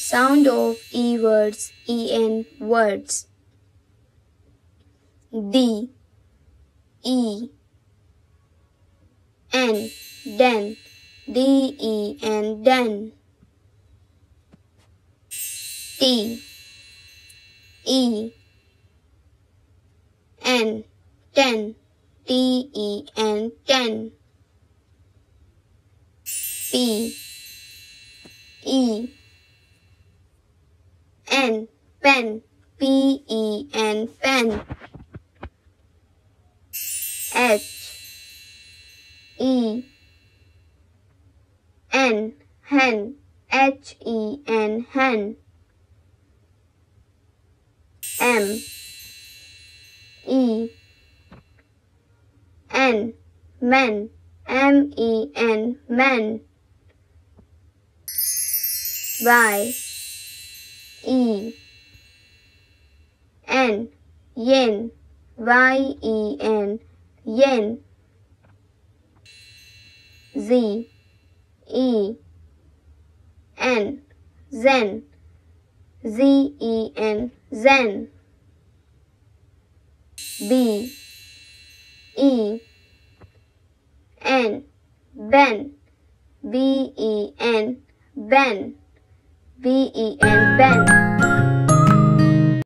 Sound of E words, EN words. D, E, N, den, DEN, den. T, E, N, ten, TEN, ten. P, E, N, pen, PEN, pen. H, E, N, hen, HEN, hen. M, E, N, men, MEN, men. Y, E, N, yen, YEN, yen. Z, E, N, zen, ZEN, zen. B, E, N, ben, BEN, ben, BEN, ben.